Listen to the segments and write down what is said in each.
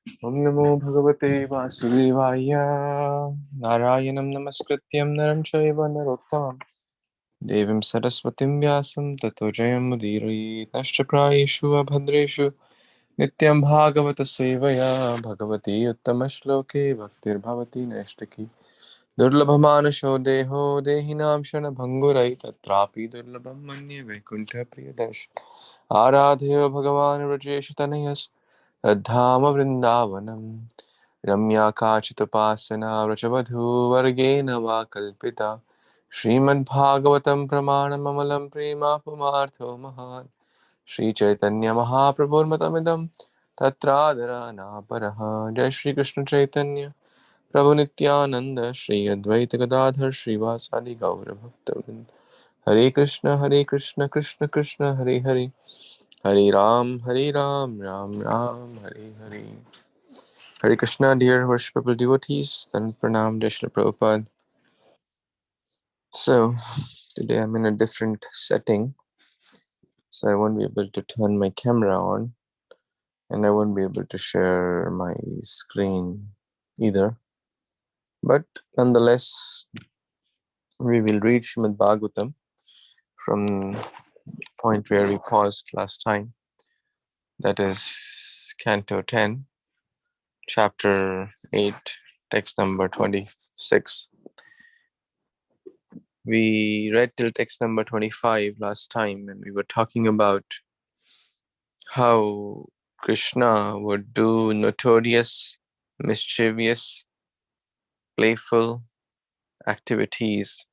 Om Namo Bhagavate Vasudevaya. Narayanam Namaskrityam Naram Chaiva Narottamam Devim Saraswatim Vyasam Tato Jayam Mudirayi Nascha Prayeshu Abhadreshu Nityaṁ bhāgavata-sevayā Bhagavati Uttama-shloke Bhaktir Bhavati Neshtaki Durlabhamanasho Deho Dehinam Shana Bhangurai Tatrapi Durlabham Manye Vaikuntha Priyadarsh Aradheyo Bhagavan Rajeshu Tanayas Adhama Vrindavanam Ramya Kachitapasana Vrachavadhu Vargena Vakalpita Śrīmad-Bhāgavatam Pramanam Amalam Prema Pumartho Mahan Śrī Caitanya Mahāprabhu Matamidam Tatrādara Nāparaha Jai Śrī Krishna Caitanya Prabhu Nityananda Shri Advaita Gadadhar Srivasadi Gaura Bhaktavrind Hare Krishna Krishna Krishna Hare Hare Hare Ram Ram Ram Hare Hare Hare Krishna, dear worshipable devotees, then pranam Jai Shri Prabhupada. So today I'm in a different setting, so I won't be able to turn my camera on and I won't be able to share my screen either. But nonetheless, we will read Śrīmad-Bhāgavatam from the point where we paused last time. That is Canto 10, Chapter 8, text number 26. We read till text number 25 last time, and we were talking about how Krishna would do notorious, mischievous, playful activities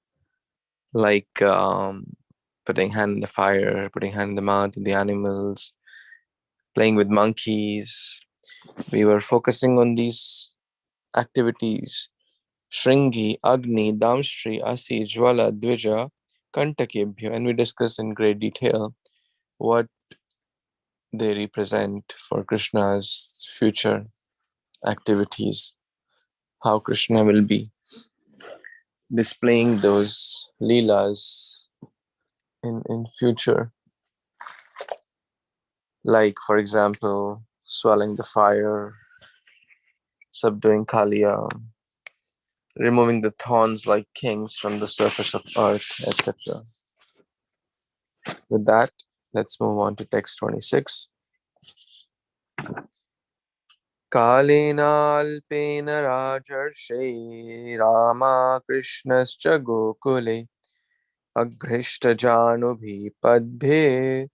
like putting hand in the fire, putting hand in the mouth of the animals, playing with monkeys. We were focusing on these activities. Shringi, Agni, Damshri, Asi, Jwala, Dvija, Kantakebhya, and we discussed in great detail what they represent for Krishna's future activities, how Krishna will be displaying those leelas in future. Like, for example, swallowing the fire, subduing Kaliya, removing the thorns like kings from the surface of earth, etc. With that, let's move on to text 26. Kalena alpena rajarshe Rama Krishnascha Gokule Aghrishta Janubhi Padbhe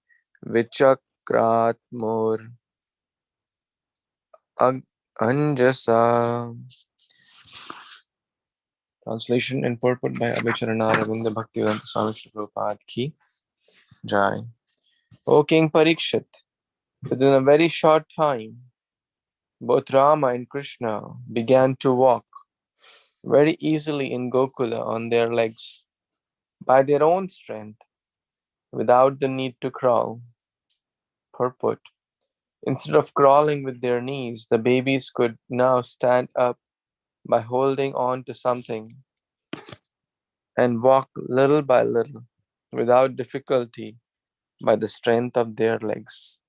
Vichakratmur Anjasa. Translation and purport by Abhicharana Ravinda Bhaktivedanta Swami Śrī Prabhupada Ki Jai. O King Parikshit, within a very short time, both Rama and Krishna began to walk very easily in Gokula on their legs by their own strength, without the need to crawl. Purport. Instead of crawling with their knees, the babies could now stand up by holding on to something and walk little by little, without difficulty, by the strength of their legs.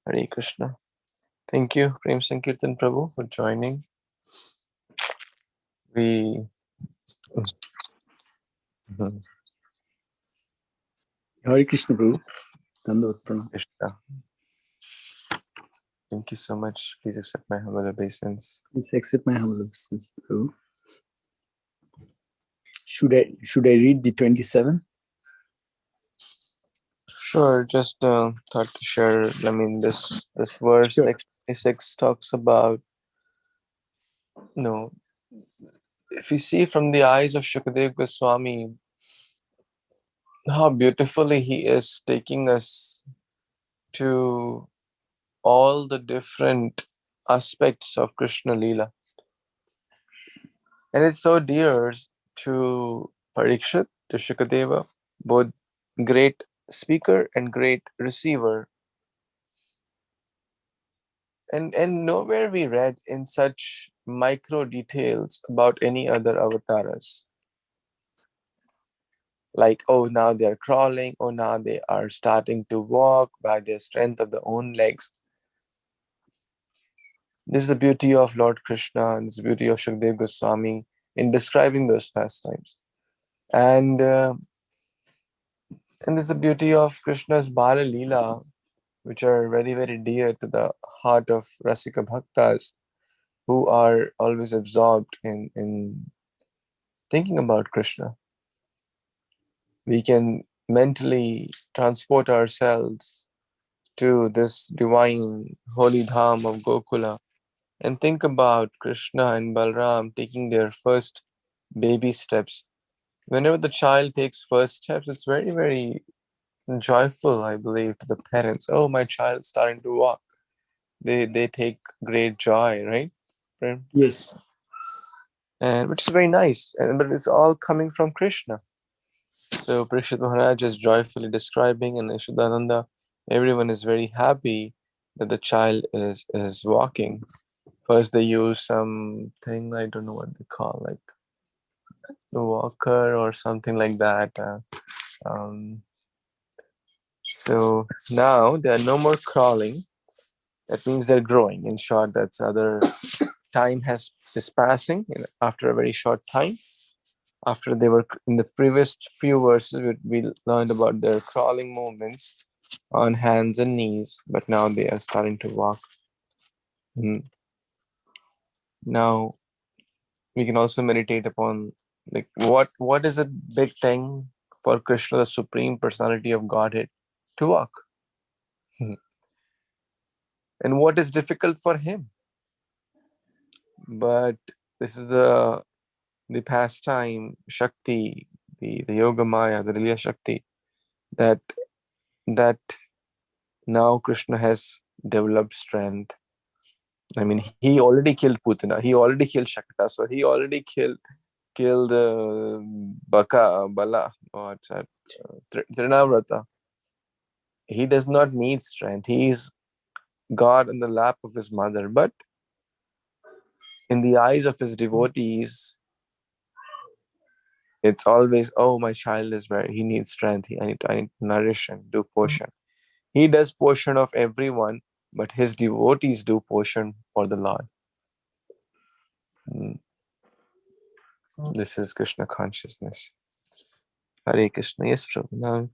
Hare Krishna. Thank you, Prem Sankirtan Prabhu, for joining. Hare Krishna Prabhu. Dandavat Pranam. Krishna. Thank you so much. Please accept my humble obeisance. Please accept my humble obeisance, Prabhu. Should I read the 27? Sure, just thought to share. I mean, this verse, Sure. text 26, talks about, if you see from the eyes of Shukadeva Goswami, how beautifully he is taking us to all the different aspects of Krishna Leela. And it's so dear to Parikshit, to Shukadeva, both great speaker and great receiver. And nowhere we read in such micro details about any other avatars. Like, oh, now they're crawling, oh, now they are starting to walk by the strength of their own legs. This is the beauty of Lord Krishna, and this is the beauty of Shukdev Goswami in describing those pastimes. And this is the beauty of Krishna's Bala Leela, which are very, very dear to the heart of Rasika Bhaktas, who are always absorbed in thinking about Krishna. We can mentally transport ourselves to this divine holy dham of Gokula and think about Krishna and Balram taking their first baby steps. Whenever the child takes first steps, it's very, very joyful, I believe, to the parents. Oh, my child's starting to walk. They take great joy, right? Yes. And which is very nice. But it's all coming from Krishna. So Parikshit Maharaj is joyfully describing, and Yashodananda, everyone is very happy that the child is walking. First they use something, I don't know what they call, like a walker or something like that. So now they are no more crawling. That means they're growing. In short, that's other time is passing after a very short time. After they were in the previous few verses, we learned about their crawling movements on hands and knees, but now they are starting to walk. Now we can also meditate upon like what is a big thing for Krishna, the Supreme Personality of Godhead, to walk, and what is difficult for him. But this is the pastime Shakti, the Yoga Maya, the Lila Shakti, that now Krishna has developed strength. I mean, he already killed Putana, he already killed Shakta, so he already killed Bala, what's that? Trinavrata. He does not need strength. He is God in the lap of his mother. But in the eyes of his devotees, it's always, oh, my child is where he needs strength. I need to nourish him, do portion. He does portion of everyone, but his devotees do portion for the Lord. This is Krishna consciousness. Hare Krishna. Yes, Prabhu. Now,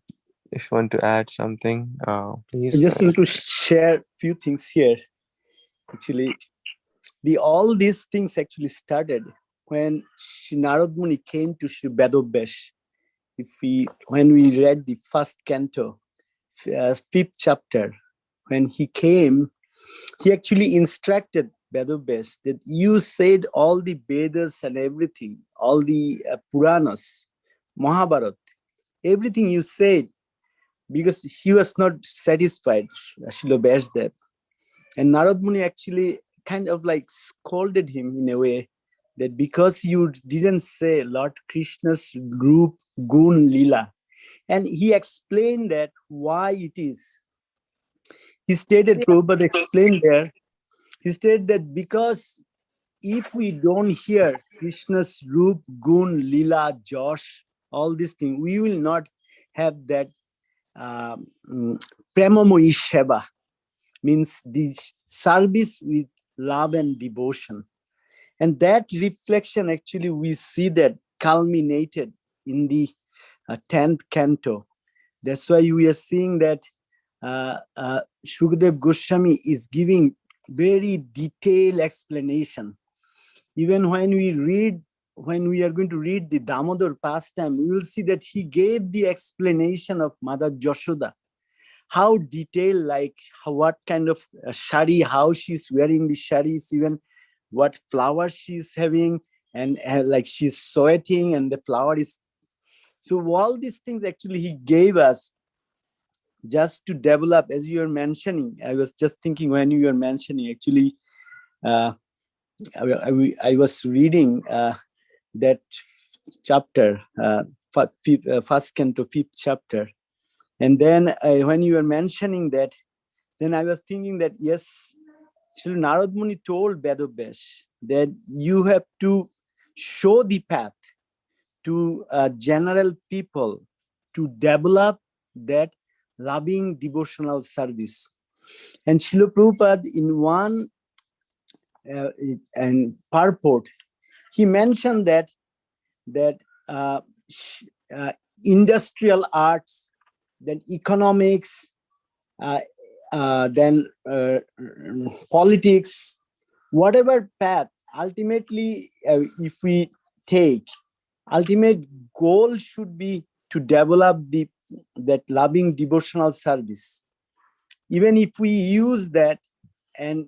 if you want to add something, please. I just want to share few things here. Actually, all these things actually started when Narad Muni came to Sri Vedabhyas. When we read the first canto, 5th chapter, when he came, he actually instructed Vedabhyas that you said all the Vedas and everything, all the Puranas, Mahabharata, everything you said, because he was not satisfied, Srila Vyasdev. And Narad Muni actually kind of like scolded him in a way that because you didn't say Lord Krishna's Roop Gun Lila. And he explained that why it is. He stated, Prabhupada explained there, he stated that because if we don't hear Krishna's Roop Gun Lila Josh, all these things, we will not have that Premamoyi Sheva, means the service with love and devotion. And that reflection, actually, we see that culminated in the 10th canto. That's why we are seeing that Shukdev Goswami is giving very detailed explanation. Even when we are going to read the Damodar pastime, we will see that he gave the explanation of Mother Yashoda. How detailed, like what kind of shari, how she's wearing the sharis, even what flower she's having, and like she's sweating and the flower is. So all these things actually he gave us just to develop, as you were mentioning. I was just thinking when you were mentioning, actually, I was reading that chapter, first canto, 5th chapter. And then when you were mentioning that, then I was thinking that, yes, Sri Narad Muni told Vedabhyas that you have to show the path to general people to develop that loving devotional service. And Srila Prabhupada, in one and purport, he mentioned that industrial arts, then economics, then politics, whatever path, ultimately, if we take, ultimate goal should be to develop that loving devotional service. Even if we use that and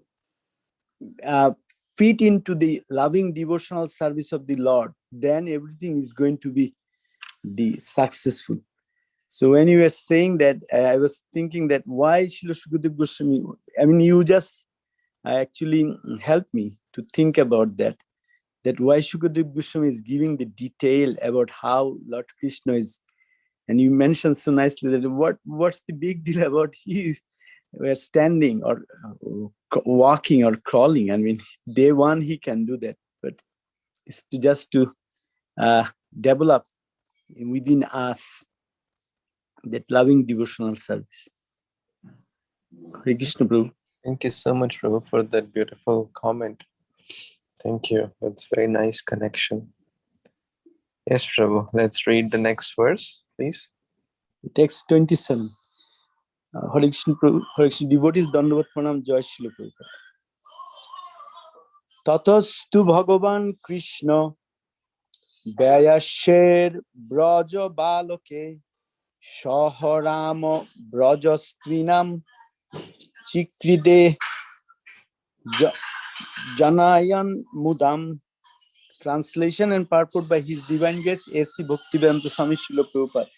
fit into the loving devotional service of the Lord, then everything is going to be successful. So when you were saying that, I was thinking that why Srila Shukadev Goswami, I mean, you just actually helped me to think about that why Shukadev Goswami is giving the detail about how Lord Krishna is, and you mentioned so nicely that what's the big deal about we're standing or walking or crawling. I mean, day one he can do that, but it's just to develop within us that loving devotional service. Hare Krishna, Prabhu. Thank you so much, Prabhu, for that beautiful comment. Thank you. That's very nice connection. Yes, Prabhu. Let's read the next verse, please. Text 27. Hare Krishna, Prabhu. Hare Krishna, devotees, Dandavat Pranam, Jai Srila Prabhupada. Tatastu Bhagavan Krishna Vyasher Braja Baloke Shaharama Brajastrinam Chikride Janayan Mudam. Translation and purport by His Divine Grace A.C. Bhaktivedanta Swami Srila Prabhupada.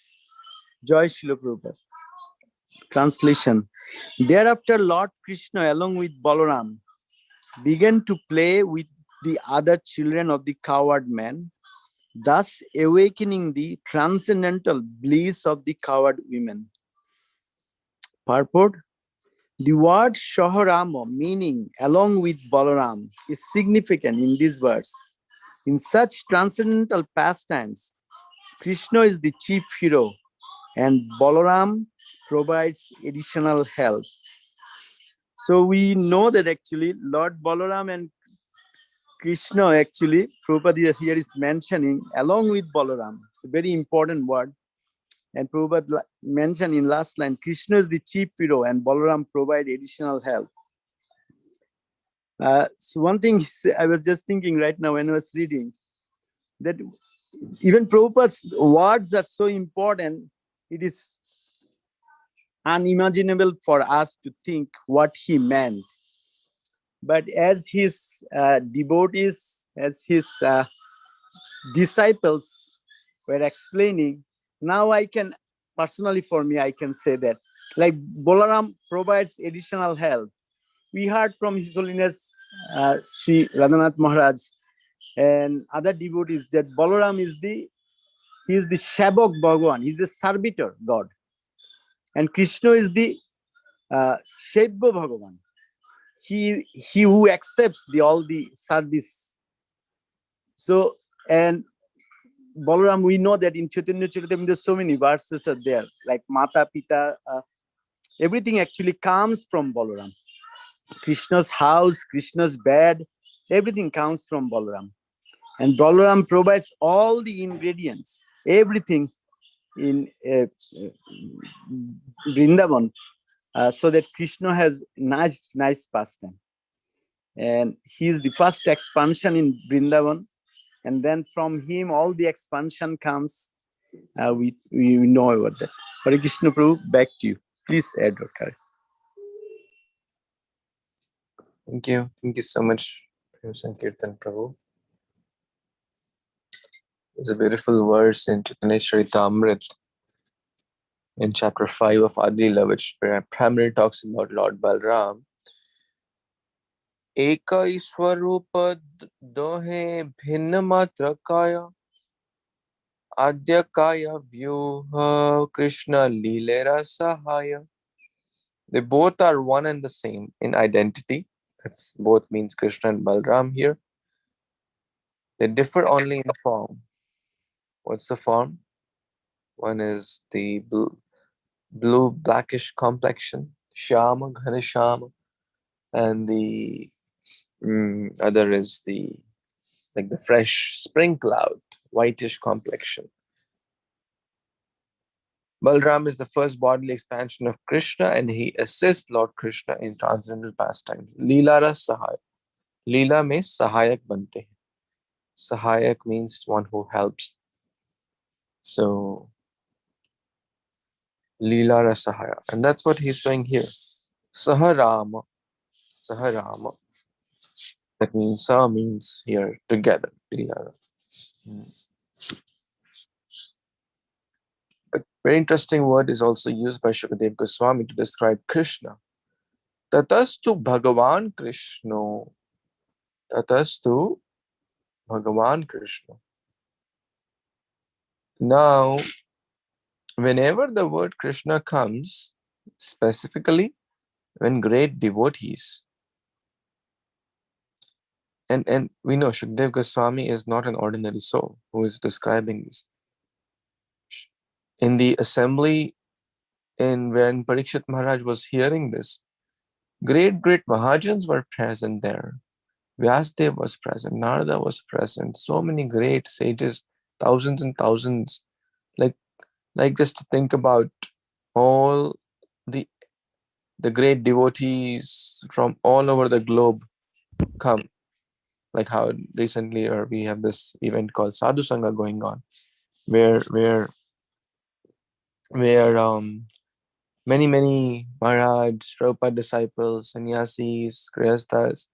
Joy Srila Prabhupada. Translation. Thereafter, Lord Krishna, along with Balram, began to play with the other children of the coward man, thus awakening the transcendental bliss of the coward women. Purport. The word Shaharama, meaning along with Balram, is significant in this verse. In such transcendental pastimes, Krishna is the chief hero and Balram provides additional help. So we know that actually Lord Balram and Krishna, actually, Prabhupada here is mentioning along with Balram. It's a very important word. And Prabhupada mentioned in last line, Krishna is the chief hero and Balram provide additional help. So one thing I was just thinking right now when I was reading, that even Prabhupada's words are so important, it is unimaginable for us to think what he meant. But as his devotees, as his disciples were explaining, now I can, personally for me, I can say that, like Balram provides additional help. We heard from His Holiness Sri Radhanath Maharaj and other devotees that Balram is the Shabak Bhagavan, he's the servitor God. And Krishna is the Shebya Bhagavan. He who accepts all the service. So, and Balram, we know that in Chaitanya Charitamrita, there's so many verses are there, like Mata, Pita, everything actually comes from Balram. Krishna's house, Krishna's bed, everything comes from Balram. And Balram provides all the ingredients, everything in Vrindavan, so that Krishna has nice pastime. And he is the first expansion in Vrindavan. And then from him, all the expansion comes. We know about that. Hare Krishna Prabhu, back to you. Please add your card. Thank you. Thank you so much, Sankirtan Prabhu. There's a beautiful verse in Chaitanya Caritāmṛta in chapter 5 of Adila, which primarily talks about Lord Balram. Eka Ishwarupa dohe bhinna matra kaya adya kaya vyuha Krishna lilera sahaya. They both are one and the same in identity. That's both means Krishna and Balram here. They differ only in form. What's the form? One is the blue blackish complexion, Shyama, Ghana Shyama, and the Other is the fresh spring cloud, whitish complexion. Balram is the first bodily expansion of Krishna, and he assists Lord Krishna in transcendental pastimes. Leela ras sahaya. Leela means sahayak bante. Sahayak means one who helps. So, Leela ras sahaya. And that's what he's doing here. Saharama. Saharama. That means Sa means here together. Leela. A very interesting word is also used by Shukadeva Goswami to describe Krishna. Tatastu Bhagavan Krishna. Tatastu Bhagavan Krishna. Now, whenever the word Krishna comes, specifically when great devotees, and we know Shukadeva Goswami is not an ordinary soul who is describing this. In the assembly, when Parikshit Maharaj was hearing this, great Mahajans were present there. Vyasadeva was present, Narada was present, so many great sages, thousands and thousands. Like just to think about all the great devotees from all over the globe come. Like how recently we have this event called Sadhu Sangha going on, where many Maharaj, Prabhupada disciples, sannyasis, grihasthas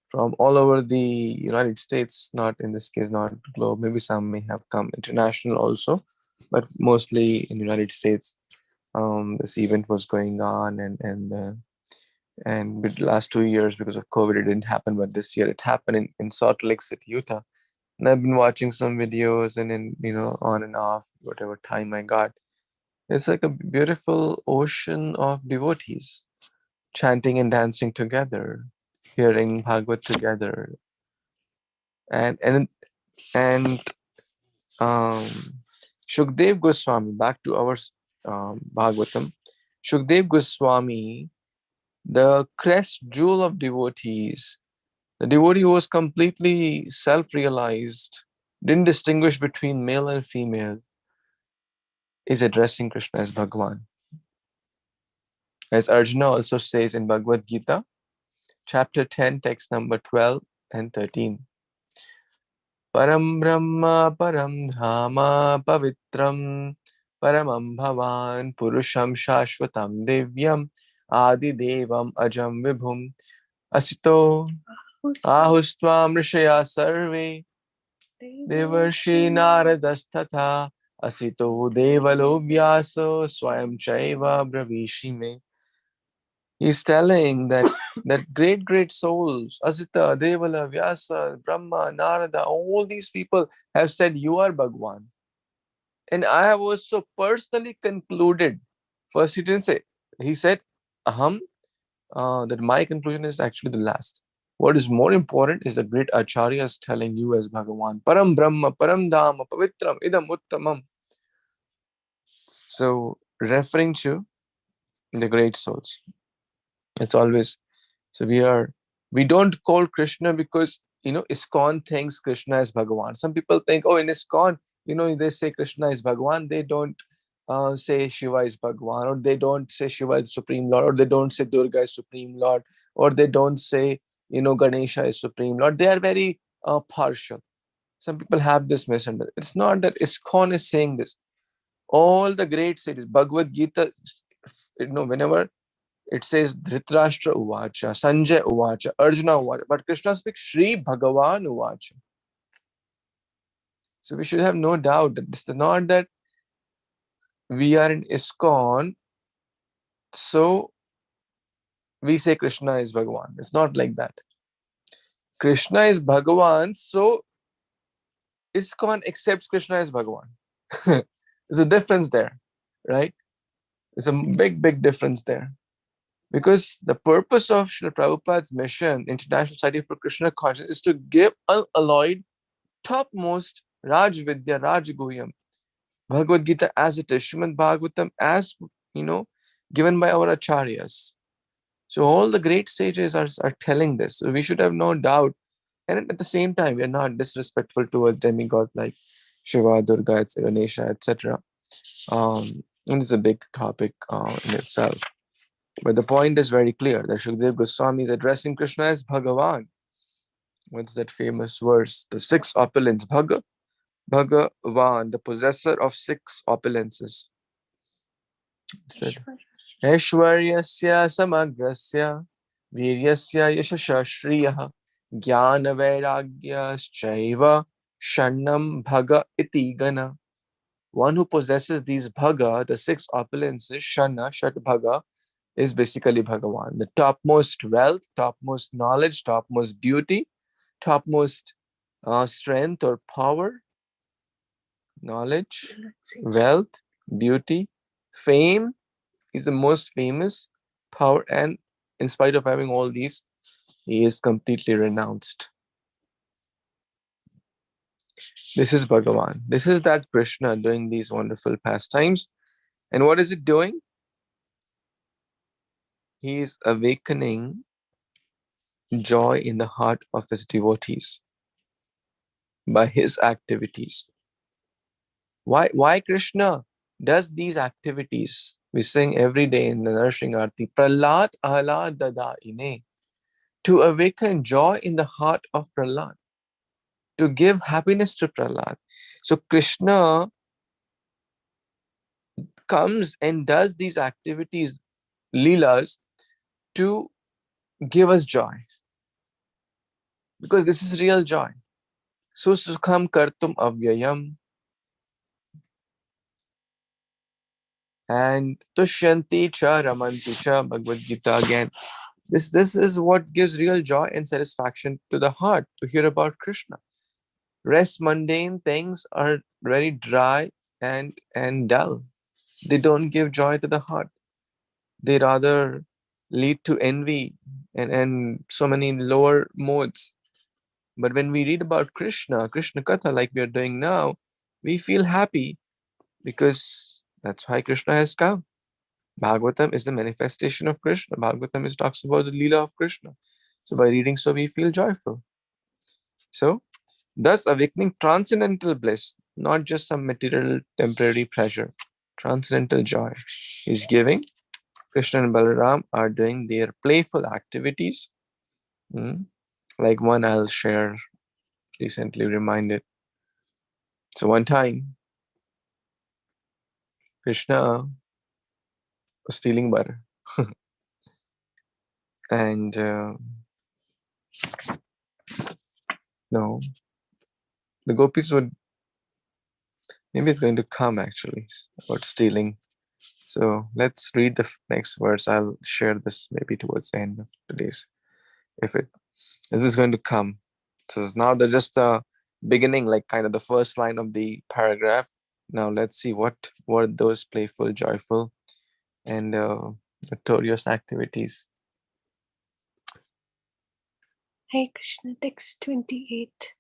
from all over the United States, not in this case, not globe, maybe some may have come international also, but mostly in the United States. This event was going on, and with the last 2 years because of COVID, it didn't happen, but this year it happened in Salt Lake City, Utah. And I've been watching some videos and then, on and off, whatever time I got. It's like a beautiful ocean of devotees chanting and dancing together, hearing Bhagavad together. And Shukdev Goswami, back to our Bhagavatam, Shukdev Goswami, the crest jewel of devotees, the devotee who was completely self-realized, didn't distinguish between male and female, is addressing Krishna as Bhagavan. As Arjuna also says in Bhagavad Gita, chapter 10, text number 12 and 13. Param Brahma, Param Dhama, Pavitram, Paramam Bhavan, Purusham Shashvatam Divyam, Adi Devam Ajam Vibhum, Asito Ahustvam Rishaya Sarve, Devarshi Naradasthatha, Asito Devalo Vyaso, Swayam Chaiva Bravishime. He's telling that great souls, Asita, Devala, Vyasa, Brahma, Narada, all these people have said, you are Bhagwan. And I have also personally concluded. First, he didn't say, he said, Aham, that my conclusion is actually the last. What is more important is the great acharyas telling you as Bhagavan, Param Brahma, Param Dhama, Pavitram, Idam Uttamam. So, referring to the great souls. It's always, so we don't call Krishna because, ISKCON thinks Krishna is Bhagavan. Some people think, in ISKCON, they say Krishna is Bhagavan. They don't say Shiva is Bhagavan, or they don't say Shiva is Supreme Lord, or they don't say Durga is Supreme Lord, or they don't say, Ganesha is Supreme Lord. They are very partial. Some people have this misunderstanding. It's not that ISKCON is saying this. All the great sages, Bhagavad Gita, whenever it says Dhritarashtra Uvacha, Sanjay Uvacha, Arjuna Uvacha, but Krishna speaks Shri Bhagavan Uvacha. So we should have no doubt that this is not that we are in ISKCON, so we say Krishna is Bhagavan. It's not like that. Krishna is Bhagavan, so ISKCON accepts Krishna as Bhagavan. There's a difference there, right? There's a big difference there. Because the purpose of Srila Prabhupada's mission, International Society for Krishna Consciousness, is to give unalloyed, topmost Raj Vidya, Raj Guhyam, Bhagavad Gita as it is, Śrīmad-Bhāgavatam as, given by our acharyas. So all the great sages are telling this. So we should have no doubt. And at the same time, we are not disrespectful towards demigods like Shiva, Durga, Ganesha, etc. And it's a big topic in itself. But the point is very clear that Shukdev Goswami is addressing Krishna as Bhagavan. What's that famous verse? The six opulence. Bhagavan, the possessor of six opulences. Aishwaryasya samagrasya viryasya yashasha shriyaha jnana vairagyaschaiva shannam bhaga iti gana. One who possesses these bhaga, the six opulences, shana, shat bhaga, is basically Bhagavan. The topmost wealth, topmost knowledge, topmost beauty, topmost strength or power, knowledge, wealth, beauty, fame is the most famous power, and in spite of having all these, he is completely renounced. This is Bhagavan. This is that Krishna doing these wonderful pastimes. And what is it doing? He is awakening joy in the heart of his devotees by his activities. Why Krishna does these activities? We sing every day in the Nourishing Arti, Prahlad Ahlad Dada Ine, to awaken joy in the heart of Prahlad, to give happiness to Prahlad. So Krishna comes and does these activities, leelas, to give us joy. Because this is real joy. Susukham kartum avyayam. And tushyanti cha ramanti cha, Bhagavad Gita again. This is what gives real joy and satisfaction to the heart, to hear about Krishna. Rest mundane things are very dry and dull. They don't give joy to the heart. They rather lead to envy and so many lower modes. But when we read about Krishna Katha, like we are doing now, we feel happy because that's why Krishna has come. Bhagavatam is the manifestation of Krishna. Bhagavatam talks about the Leela of Krishna. So by reading so, we feel joyful. So, thus awakening transcendental bliss, not just some material temporary pleasure. Transcendental joy is giving. Krishna and Balram are doing their playful activities. Like one I'll share, recently reminded. So one time, Krishna was stealing butter. And no, the gopis would, maybe it's going to come actually, about stealing. So let's read the next verse. I'll share this maybe towards the end of today's, this is going to come. So now they're just the beginning, like kind of the first line of the paragraph. Now let's see what were those playful, joyful, and notorious activities. Hare Krishna, text 28.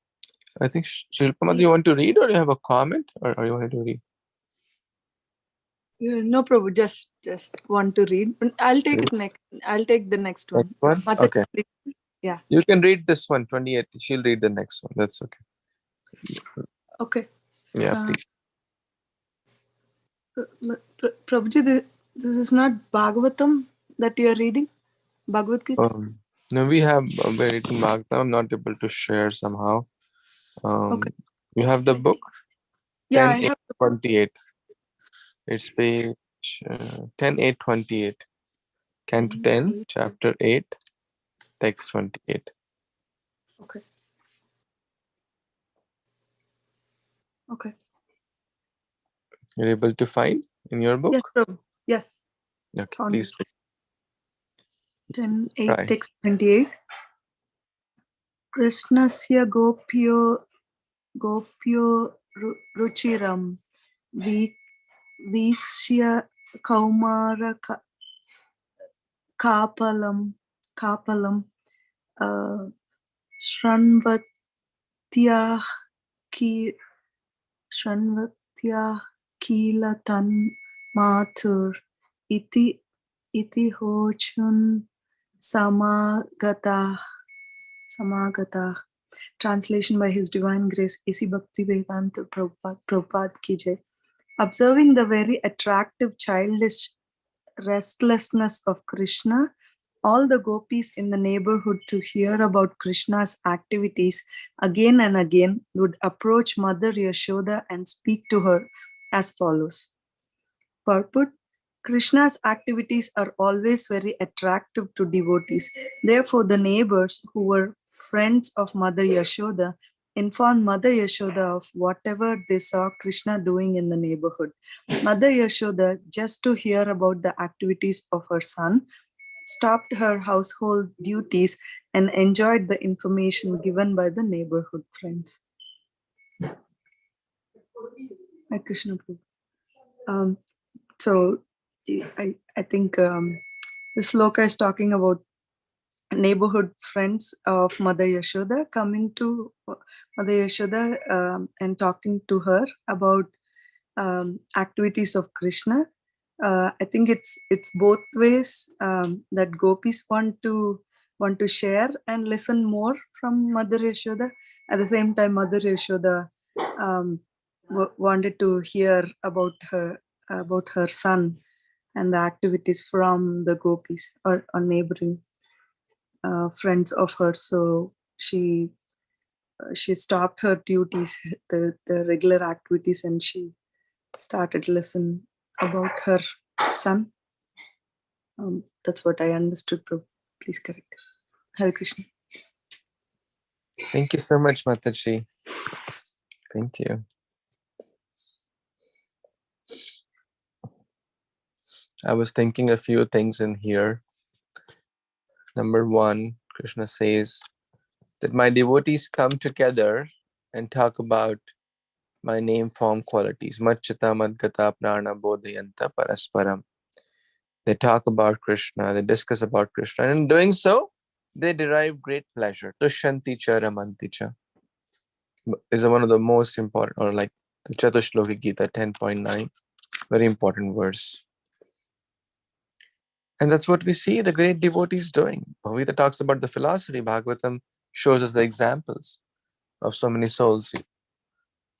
I think Shilpama, do you want to read, or you have a comment, or you want to read? No, Prabhu, just want to read. I'll take it next. I'll take the next one. Next one? Okay. Yeah. You can read this one, 28. She'll read the next one. That's okay. Okay. Yeah, please. Prabhuji, this is not Bhagavatam that you are reading? Bhagavad Gita? No, we have written Bhagavatam. I'm not able to share somehow. Okay. You have the book? Yeah, I have the book. 28. It's page 10.8.28. Canto 10, chapter 8, text 28. Okay. Okay. You're able to find in your book? Yes, Prabhu. Yes. Okay, Found please. 10.8, Try. text 28. Krishnasya gopyo ruchiram vikshya kaumara kapalam shranvatyah kilatan mathur iti hochun Samagata. Samagata. Translation by His Divine Grace, A.C. Bhaktivedanta Prabhupada Ki Jai. Observing the very attractive childish restlessness of Krishna, all the gopis in the neighborhood to hear about Krishna's activities again and again would approach Mother Yashoda and speak to her as follows. Purport: Krishna's activities are always very attractive to devotees. Therefore, the neighbors who were friends of Mother Yashoda informed Mother Yashoda of whatever they saw Krishna doing in the neighborhood. Mother Yashoda, just to hear about the activities of her son, stopped her household duties and enjoyed the information given by the neighborhood friends. Hare Krishna Prabhu. So I think the sloka is talking about neighborhood friends of Mother Yashoda coming to Mother Yashoda and talking to her about activities of Krishna. I think it's both ways that gopis want to share and listen more from Mother Yashoda. At the same time, Mother Yashoda wanted to hear about her son and the activities from the gopis or neighboring friends of hers. So she stopped her duties, the regular activities, and she started to listen about her son. That's what I understood. Please correct. Hare Krishna. Thank you so much, Mataji. Thank you. I was thinking a few things in here. Number one, Krishna says that my devotees come together and talk about my name form qualities. Machchita madgata prana bodhayanta parasparam. They talk about Krishna, they discuss about Krishna, and in doing so, they derive great pleasure. Tushyanti cha ramanti cha is one of the most important, or like the Chatushloki Gita 10.9, very important verse. And that's what we see the great devotees doing. Bhagavata talks about the philosophy. Bhagavatam shows us the examples of so many souls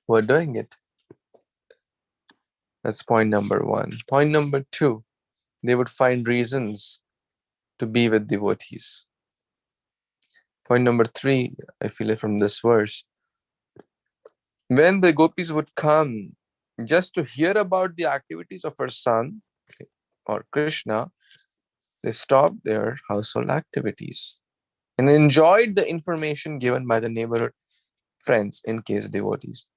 who are doing it. That's point number one. Point number two, they would find reasons to be with devotees. Point number three, I feel it from this verse. When the gopis would come just to hear about the activities of her son or Krishna, they stopped their household activities and enjoyed the information given by the neighborhood friends, in case devotees.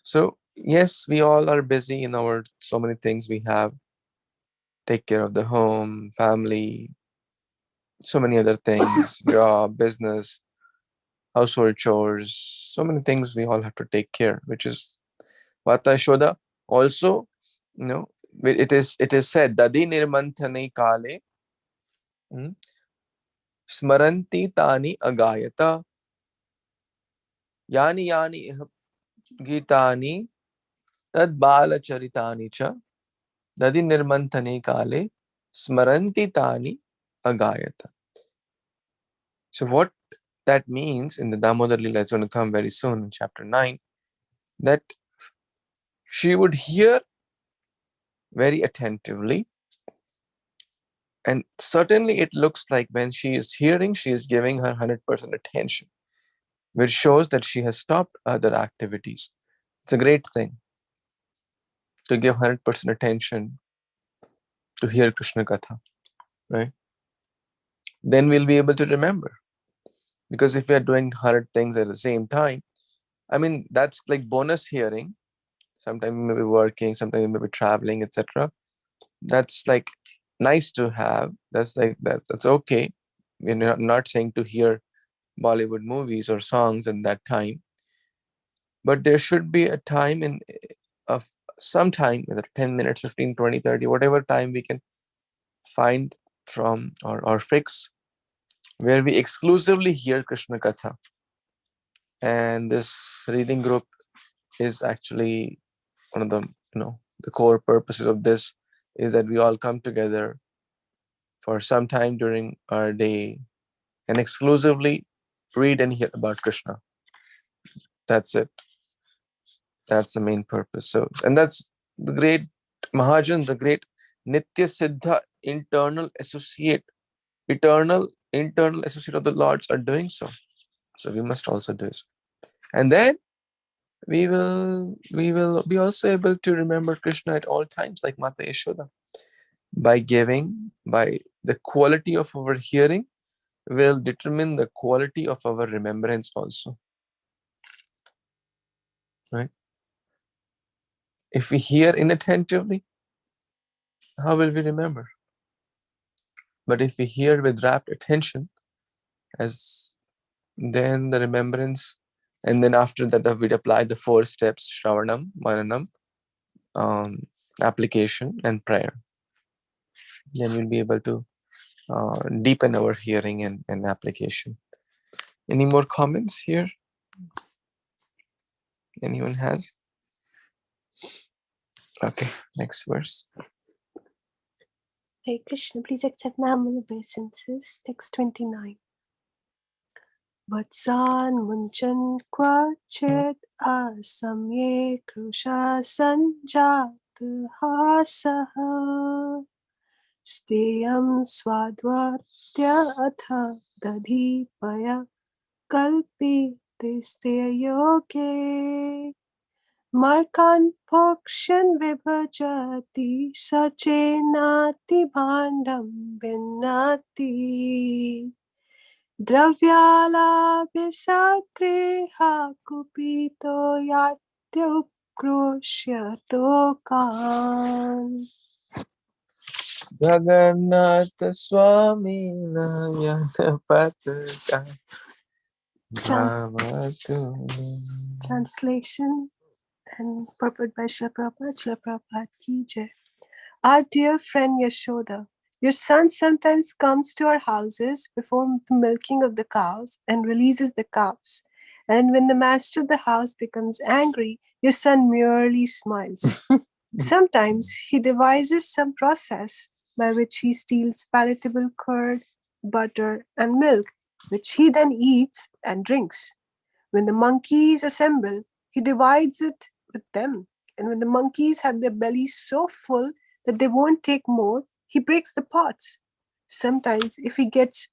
So yes, we all are busy in our so many things we have. Take care of the home, family, so many other things, job, business, household chores, so many things we all have to take care, which is Vata Shoda. Also, it is said, Dadi nirmanthane kale smaranti tani agayata yani yani gitani tad bala charitani cha Dadi nirmanthane kale smaranti tani agayata. So what that means in the Damodar Lila is going to come very soon in chapter 9, that she would hear very attentively, and certainly it looks like when she is hearing, she is giving her 100% attention, which shows that she has stopped other activities. It's a great thing to give 100% attention to hear Krishna Katha, right? Then we'll be able to remember. Because if we are doing 100 things at the same time, I mean, that's like bonus hearing. Sometimes we may be working, sometimes we may be traveling, etc. That's like nice to have. That's okay. We're not saying to hear Bollywood movies or songs at that time. But there should be a time of some time, whether 10 minutes, 15, 20, 30, whatever time we can find from or fix, where we exclusively hear Krishna Katha. And this reading group is actually one of the, the core purposes of this is that we all come together for some time during our day and exclusively read and hear about Krishna. That's it. That's the main purpose. So, and that's the great Mahajan, the great Nitya Siddha eternal associate of the Lords are doing so. So we must also do so. And then we will be also able to remember Krishna at all times, like Mata Yashoda. By the quality of our hearing will determine the quality of our remembrance also. Right? If we hear inattentively, how will we remember? But if we hear with rapt attention, then the remembrance, and then after that we'd apply the 4 steps: Shravanam, Mananam, application, and prayer. Then we'll be able to deepen our hearing and application. Any more comments here? Anyone has? Okay, next verse. Hare Krishna, please accept my humble obeisances. Text 29. Vatsan munchan kvachit asamye krusha sanjat hasaha steyam swadvatya atha dadhipaya kalpi yoge markan pokshan vibhajati sachenati bhandam vinnati dravyala visagriha kupito yatya upkroshyato kan. Jagannatha Swami Nayana Pataka Bhavatu. Translation and purport by Srila Prabhupada. Srila Prabhupada ki jai. Our dear friend Yashoda, your son sometimes comes to our houses before the milking of the cows and releases the calves. And when the master of the house becomes angry, your son merely smiles. Sometimes he devises some process by which he steals palatable curd, butter, and milk, which he then eats and drinks. When the monkeys assemble, he divides it with them. And when the monkeys have their bellies so full that they won't take more, he breaks the pots. Sometimes, if he gets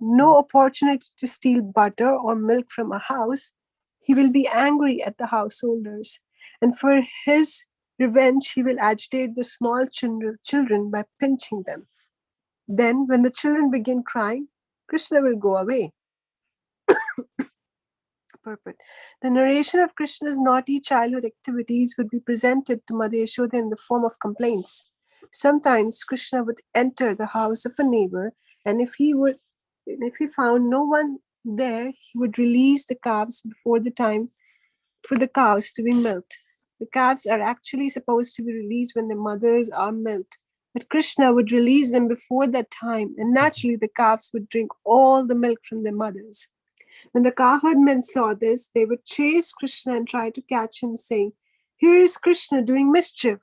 no opportunity to steal butter or milk from a house, he will be angry at the householders. And for his revenge, he will agitate the small children by pinching them. Then, when the children begin crying, Krishna will go away. Purport. The narration of Krishna's naughty childhood activities would be presented to Mother Yashoda in the form of complaints. Sometimes Krishna would enter the house of a neighbor, and if he found no one there, he would release the calves before the time for the cows to be milked. The calves are actually supposed to be released when their mothers are milked, but Krishna would release them before that time, and naturally the calves would drink all the milk from their mothers. When the cowherd men saw this, they would chase Krishna and try to catch him, saying, "Here is Krishna doing mischief."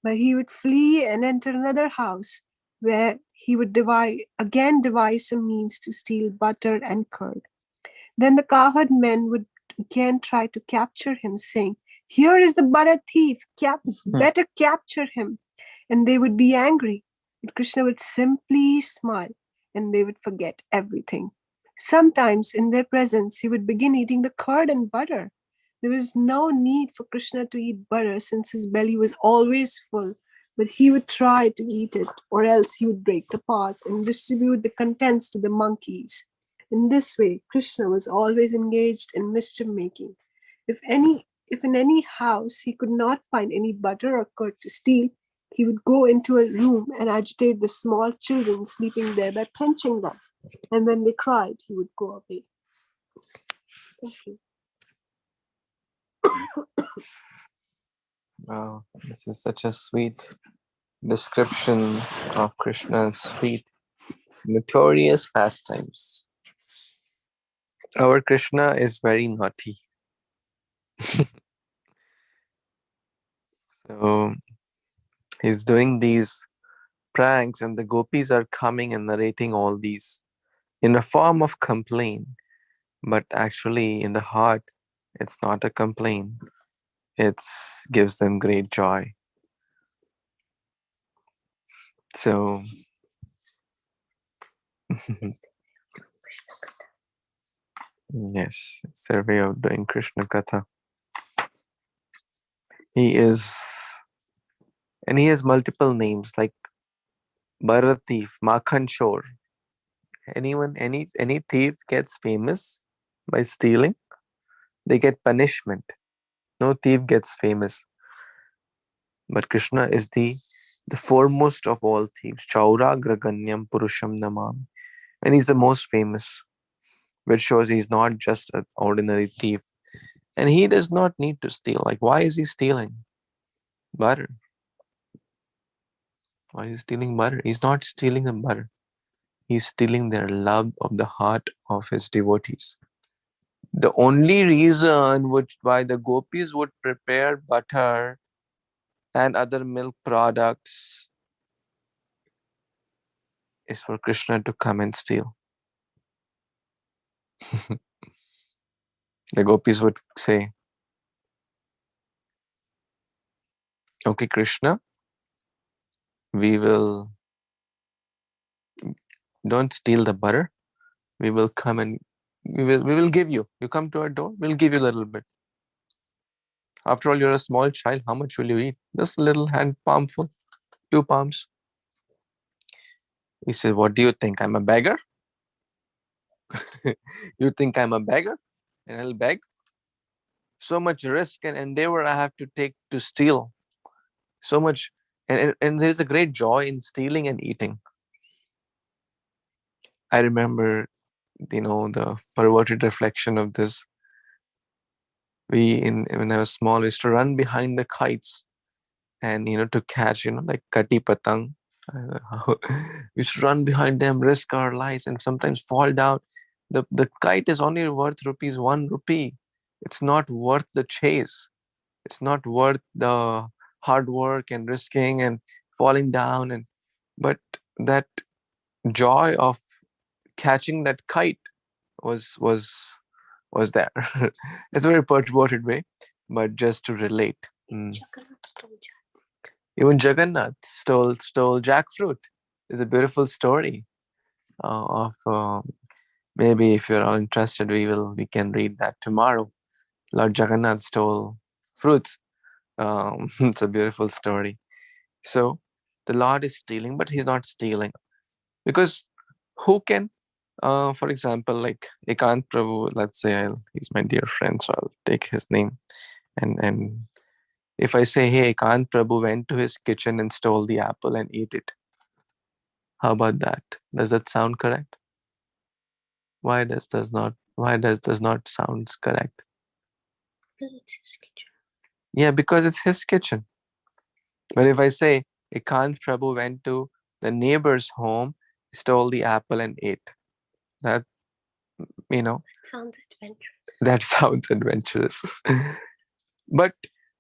But he would flee and enter another house, where he would devise some means to steal butter and curd. Then the cowherd men would again try to capture him, saying, "Here is the butter thief, better capture him." And they would be angry. But Krishna would simply smile, and they would forget everything. Sometimes in their presence, he would begin eating the curd and butter. There was no need for Krishna to eat butter since his belly was always full, but he would try to eat it, or else he would break the pots and distribute the contents to the monkeys. In this way, Krishna was always engaged in mischief making. If in any house he could not find any butter or curd to steal, he would go into a room and agitate the small children sleeping there by pinching them. And when they cried, he would go away. Thank you. Wow, this is such a sweet description of Krishna's sweet, notorious pastimes. Our Krishna is very naughty. So he's doing these pranks, and the gopis are coming and narrating all these in a form of complaint, but actually in the heart, it's not a complaint. It gives them great joy. So, yes, it's their way of doing Krishna Katha. He has multiple names like Bharatif, Makhan Chor. Any thief gets famous by stealing, they get punishment. No thief gets famous. But Krishna is the foremost of all thieves. Chaura Graganyam Purusham Namam. And he's the most famous, which shows he's not just an ordinary thief. And he does not need to steal. Like, why is he stealing butter? Why is he stealing butter? He's not stealing the butter. He's stealing their love of the heart of his devotees. The only reason why the gopis would prepare butter and other milk products is for Krishna to come and steal. The gopis would say, okay, Krishna, don't steal the butter. We will come and we will give you. You come to our door, we'll give you a little bit. After all, you're a small child. How much will you eat? Just a little hand palmful, 2 palms. He said, what do you think? I'm a beggar? You think I'm a beggar? And I'll beg? So much risk and endeavor I have to take to steal. So much. And there's a great joy in stealing and eating. I remember, the perverted reflection of this. When I was small, we used to run behind the kites and, to catch, like kati patang. We used to run behind them, risk our lives, and sometimes fall down. The kite is only worth ₹1 rupee. It's not worth the chase. It's not worth the hard work and risking and falling down. But that joy of catching that kite was there. It's a very perverted way, but just to relate. Even Jagannath stole jackfruit. It's a beautiful story of maybe if you're all interested, we can read that tomorrow. Lord Jagannath stole fruits. It's a beautiful story. So the Lord is stealing, but he's not stealing because who can, for example, like Ekant Prabhu, let's say he's my dear friend, so I'll take his name. And if I say, hey, Ekant Prabhu went to his kitchen and stole the apple and ate it, how about that? Does that sound correct? Why does not sounds correct? Yeah, because it's his kitchen. But if I say Ekant Prabhu went to the neighbor's home, stole the apple and ate, that sounds adventurous. That sounds adventurous. But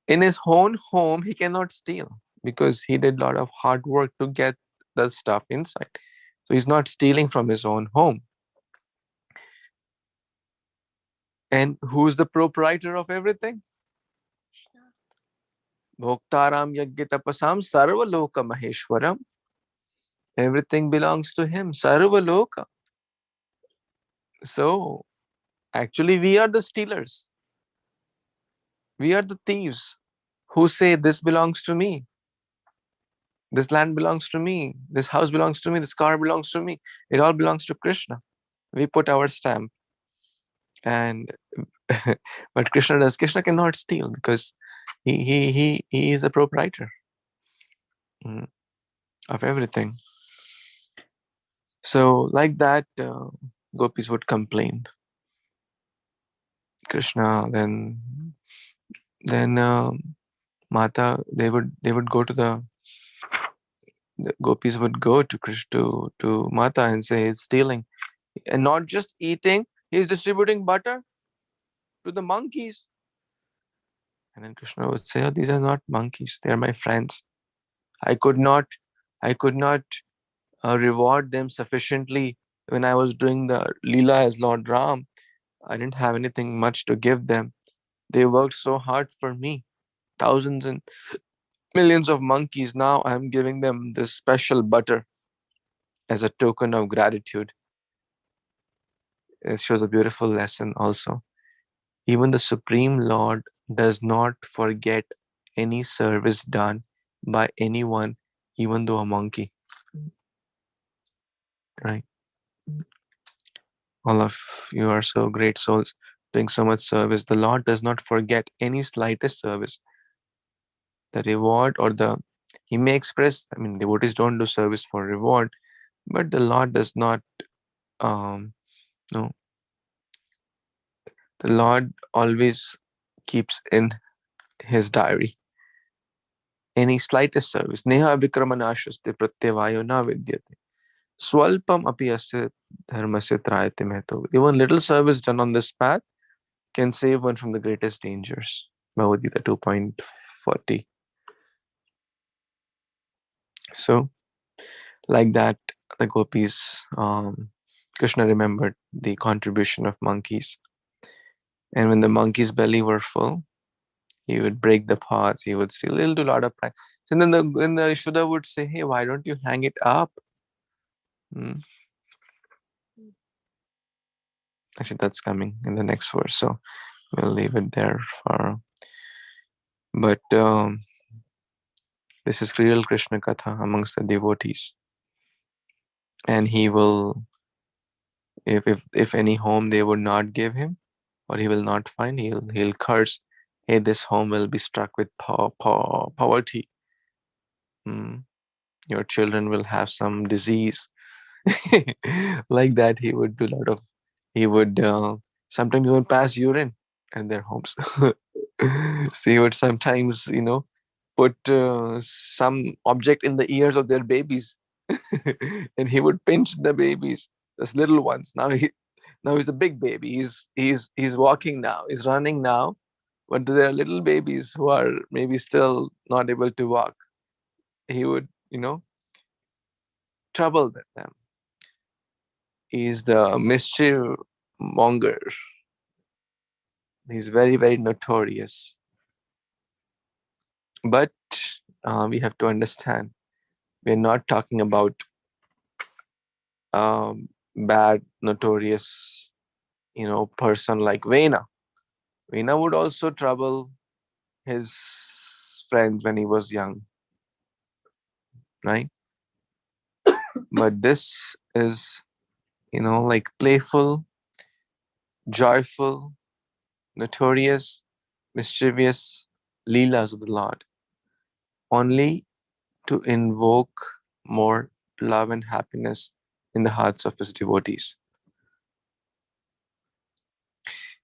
in his own home, he cannot steal because he did a lot of hard work to get the stuff inside. So he's not stealing from his own home. And who's the proprietor of everything? Bhoktaram yagya tapasam sarva loka maheshwaram. Everything belongs to him. Sarva loka. So actually we are the stealers. We are the thieves who say this belongs to me. This land belongs to me. This house belongs to me. This car belongs to me. It all belongs to Krishna. We put our stamp. And but Krishna cannot steal because he is a proprietor of everything. So like that, gopis would complain. Krishna, then Mata, they would go to the gopis would go to Krishna to Mata and say he's stealing, and not just eating, he's distributing butter to the monkeys. And then Krishna would say, oh, these are not monkeys, they are my friends. I could not I could not reward them sufficiently when I was doing the Leela as Lord Ram. I didn't have anything much to give them. They worked so hard for me. Thousands and millions of monkeys. Now I'm giving them this special butter as a token of gratitude. It shows a beautiful lesson also. Even the Supreme Lord does not forget any service done by anyone, even though a monkey. Right? All of you are so great souls doing so much service. The Lord does not forget any slightest service. The reward or He may express, devotees don't do service for reward, but the Lord does not, no. The Lord always keeps in His diary any slightest service. Neha vikramanashaste pratyavayo na vidyate. Swalpam api asya dharmasya trayate mehto. Even little service done on this path can save one from the greatest dangers. Bhagavad Gita 2.40. So, like that, the gopis, Krishna remembered the contribution of monkeys. And when the monkeys' belly were full, he would break the pots, he would steal, he'll do a lot of pranks. And then the Yashoda would say, hey, why don't you hang it up? Actually, that's coming in the next verse, so we'll leave it there for. But this is real Krishna Katha amongst the devotees. And he will, if any home they would not give him, or he will not find, he'll curse, hey, this home will be struck with poverty. Your children will have some disease. Like that, he would do a lot of, he would sometimes even pass urine in their homes. So he would sometimes, put some object in the ears of their babies. And he would pinch the babies, those little ones. Now he's a big baby. He's walking now. He's running now. But there are little babies who are maybe still not able to walk. He would, trouble them. He's the mischief monger. He's very, very notorious. But we have to understand, we're not talking about bad, notorious, person like Vena. Vena would also trouble his friends when he was young, right? But this is, like playful, joyful, notorious, mischievous leelas of the Lord, only to invoke more love and happiness in the hearts of his devotees.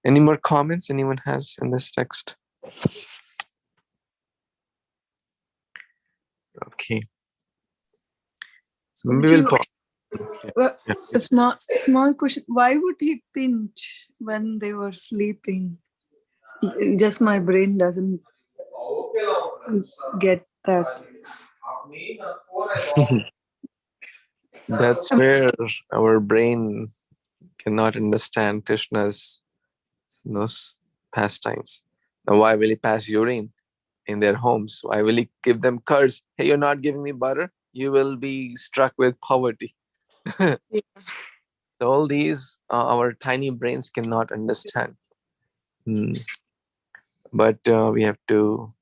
Any more comments anyone has in this text? Okay. So maybe we'll pause. Well, a small question. Why would he pinch when they were sleeping? Just my brain doesn't get that. That's where our brain cannot understand Krishna's pastimes. Now, why will he pass urine in their homes? Why will he give them curse? Hey, you're not giving me butter, you will be struck with poverty. So all these our tiny brains cannot understand. But we have to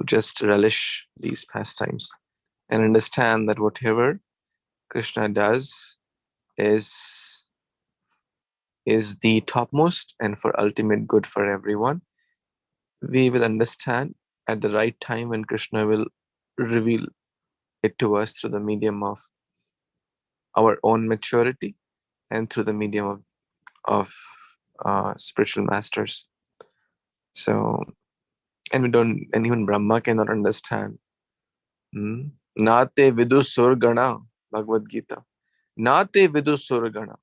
just relish these pastimes and understand that whatever Krishna does is the topmost and for ultimate good for everyone. We will understand at the right time when Krishna will reveal it to us through the medium of our own maturity and through the medium of spiritual masters. So, and even Brahma cannot understand. Nate vidu surgana, Bhagavad Gita. Nate vidu surgana.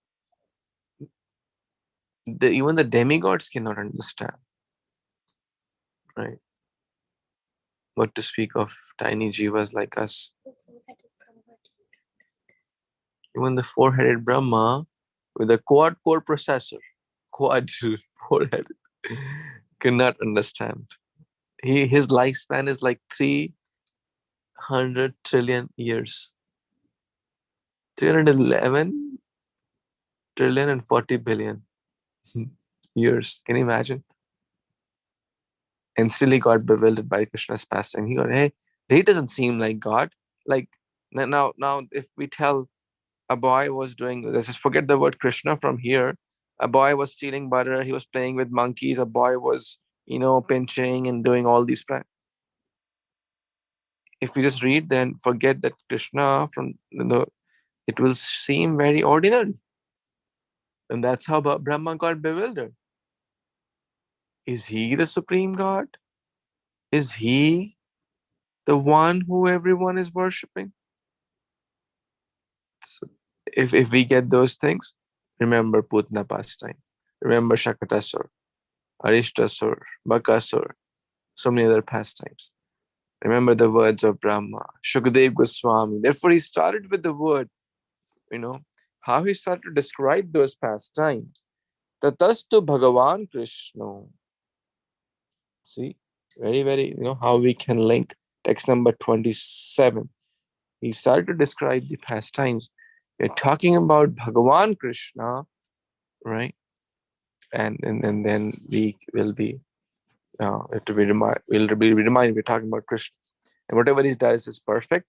Even the demigods cannot understand. Right? What to speak of tiny jivas like us. Even the four-headed Brahma with a quad-core processor, four-headed, cannot understand. His lifespan is like 300 trillion years. 311 trillion and 40 billion years. Can you imagine? And still he got bewildered by Krishna's passing. He got, hey, he doesn't seem like God. Like now, if we tell a boy was doing, let's just forget the word Krishna from here. A boy was stealing butter. He was playing with monkeys. A boy was, pinching and doing all these. If we just read, then forget that Krishna from it will seem very ordinary. And that's how Brahma got bewildered. Is he the supreme God? Is he the one who everyone is worshipping? So if we get those things, remember Putna pastime, remember Shakatasur, Arishtasur, Bakasur, so many other pastimes. Remember the words of Brahma, Shukadev Goswami. Therefore, he started with the word, how he started to describe those pastimes. Tatastu Bhagavan Krishna. See, very, very, how we can link text number 27. He started to describe the pastimes. We're talking about Bhagavan Krishna, right? And then we will be, we'll be reminded we're talking about Krishna. And whatever he does is perfect.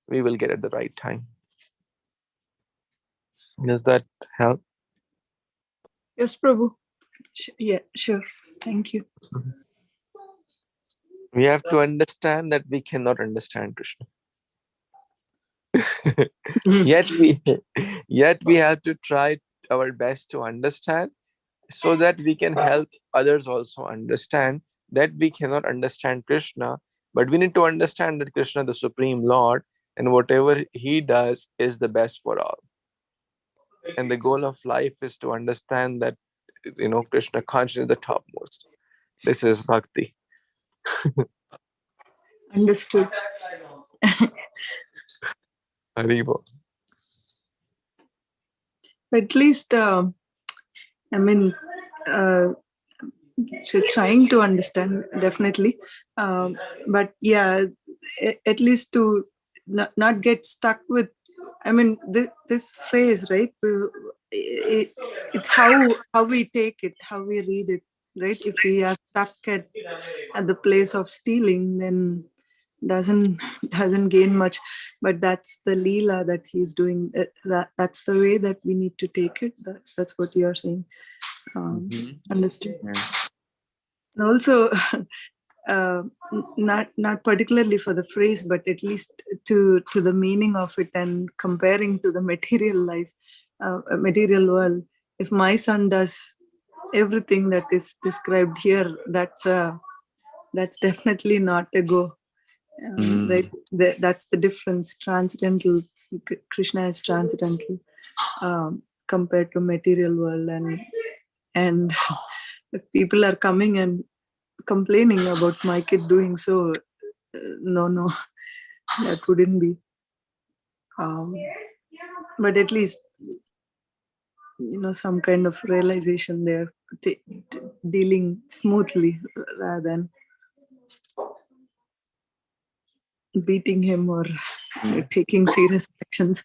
We will get at the right time. Does that help? Yes, Prabhu. Yeah, sure. Thank you. We have to understand that we cannot understand Krishna. yet we have to try our best to understand, so that we can help others also understand that we cannot understand Krishna, but we need to understand that Krishna, the Supreme Lord, and whatever he does is the best for all. And the goal of life is to understand that, Krishna consciousness is the topmost. This is bhakti. Understood. Haribo. At least, trying to understand, definitely. But yeah, at least to not get stuck with, this phrase, right? It's how we take it, how we read it, right? If we are stuck at the place of stealing, then doesn't gain much. But that's the leela that he's doing. That's the way that we need to take it. That's what you are saying. Understood. Yeah. And also, not particularly for the phrase, but at least to the meaning of it, and comparing to the material life, material world. If my son does everything that is described here, that's definitely not a go. Right? That's the difference. Transcendental, Krishna is transcendental compared to material world, and if people are coming and complaining about my kid doing so, no, that wouldn't be. But at least, some kind of realization there, dealing smoothly rather than beating him or taking serious actions.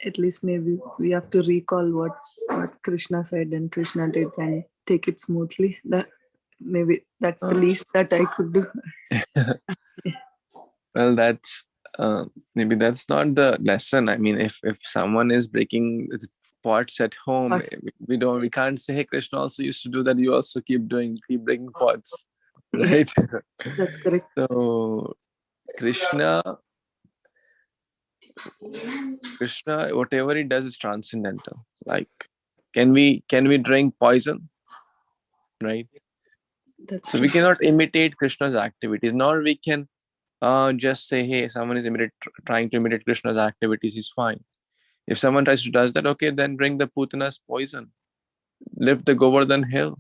At least maybe we have to recall what Krishna said and Krishna did, and take it smoothly. Maybe that's the least that I could do. Well, that's maybe that's not the lesson. If someone is breaking the pots at home, we can't say, hey, Krishna also used to do that. You also keep breaking pots, right? That's correct. So Krishna, whatever he does is transcendental. Like, can we drink poison, right? That's so true. We cannot imitate Krishna's activities, nor we can just say, hey, someone is trying to imitate Krishna's activities, he's fine. If someone tries to do that, okay, then bring the Putana's poison, lift the Govardhan hill,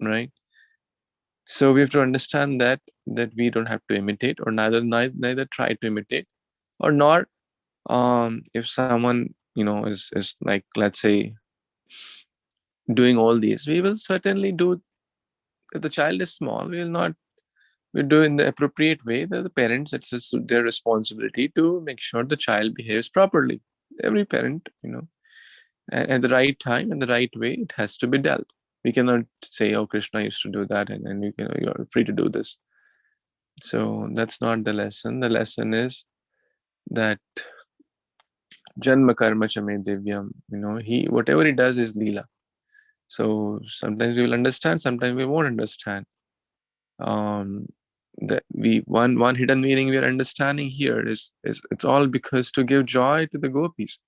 right? So we have to understand that we don't have to imitate, or neither try to imitate, or nor if someone is like, let's say, doing all these, we will certainly do. If the child is small, we'll do in the appropriate way. That the parents, it's their responsibility to make sure the child behaves properly. Every parent, and at the right time and the right way, it has to be dealt. We cannot say, oh, Krishna used to do that, and you're free to do this. So that's not the lesson. The lesson is that Janma karma cha me divyam. Whatever he does is Leela. So sometimes we will understand, sometimes we won't understand. That one hidden meaning we are understanding here is it's all because to give joy to the gopis.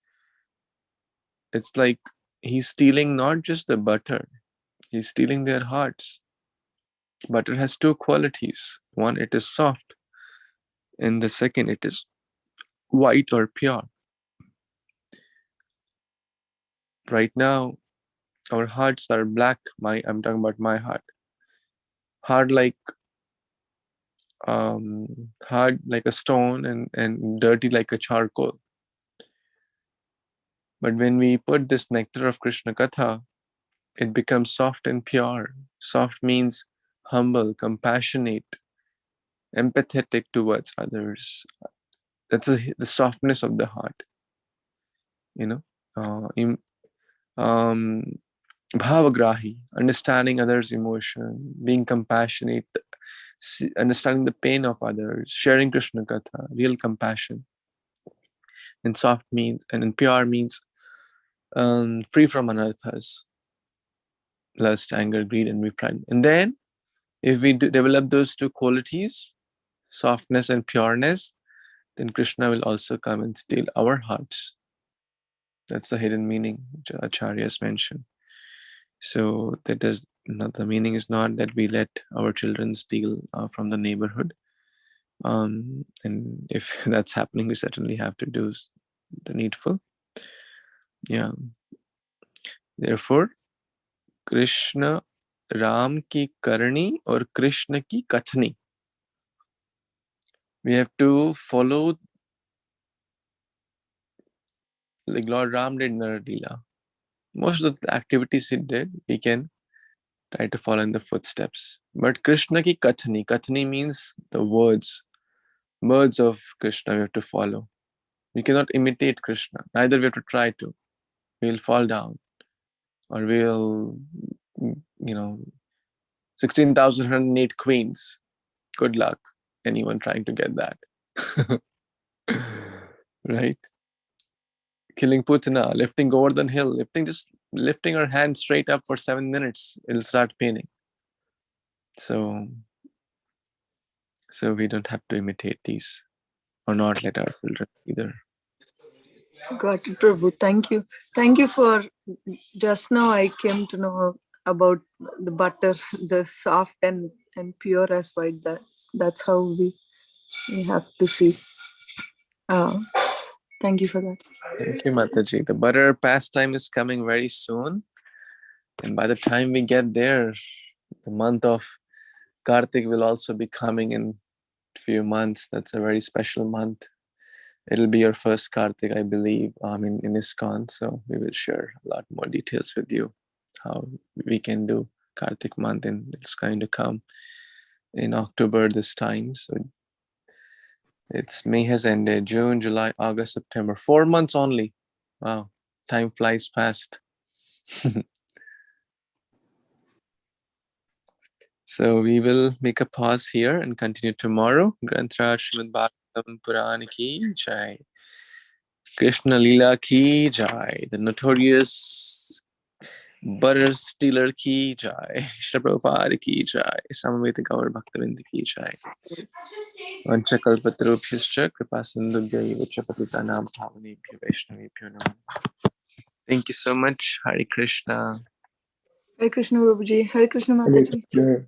It's like he's stealing not just the butter, he's stealing their hearts. Butter has two qualities. One, it is soft, and the second, it is white or pure. Right now, our hearts are black. I'm talking about my heart. Hard like a stone, and dirty like a charcoal. But when we put this nectar of Krishna Katha, it becomes soft and pure. Soft means humble, compassionate, empathetic towards others. That's the softness of the heart. Bhavagrahi, understanding others' emotion, being compassionate, understanding the pain of others, sharing Krishna Katha, real compassion. And soft means, and pure means free from anarthas, lust, anger, greed, and pride. And then, if we develop those two qualities, softness and pureness, then Krishna will also come and steal our hearts. That's the hidden meaning which Acharyas mentioned. So the meaning is not that we let our children steal from the neighborhood. And if that's happening, we certainly have to do the needful. Yeah. Therefore, Krishna Ram ki karni or Krishna ki kathni. We have to follow like Lord Ram did Nar Leela. Most of the activities he did, we can try to follow in the footsteps. But Krishna ki kathni. Kathni means the words of Krishna we have to follow. We cannot imitate Krishna. Neither we have to try to. We will fall down. Or we will, 16,108 queens. Good luck. Anyone trying to get that. Right? Killing Putana, lifting Govardhan Hill, lifting her hand straight up for 7 minutes, it'll start paining. So we don't have to imitate these, or not let our children either. Got it, Prabhu. Thank you. Thank you for just now I came to know about the butter, the soft and pure as white. That's how we have to see. Thank you for that. Thank you, Mataji. The butter pastime is coming very soon. And by the time we get there, the month of Kartik will also be coming in a few months. That's a very special month. It'll be your first Kartik, I believe, in ISKCON. So we will share a lot more details with you, how we can do Kartik month. And it's going to come in October this time. So it's May has ended, June, July, August, September. 4 months only. Wow, time flies fast. So we will make a pause here and continue tomorrow. Granth Śrīmad-Bhāgavatam Purana ki jai. Krishna Leela ki jai. The notorious butter stealer ki jai. Śrīla Prabhupada ki jai. Samaveta Gaur Bhaktavinda ki jai. Vancha kalpatarubhyascha kripasindubhya evacha patitanam bhavanebhyo vaishnavebhyo namo. Thank you so much. Hare Krishna. Hare Krishna, Prabhuji. Hare Krishna, Mataji.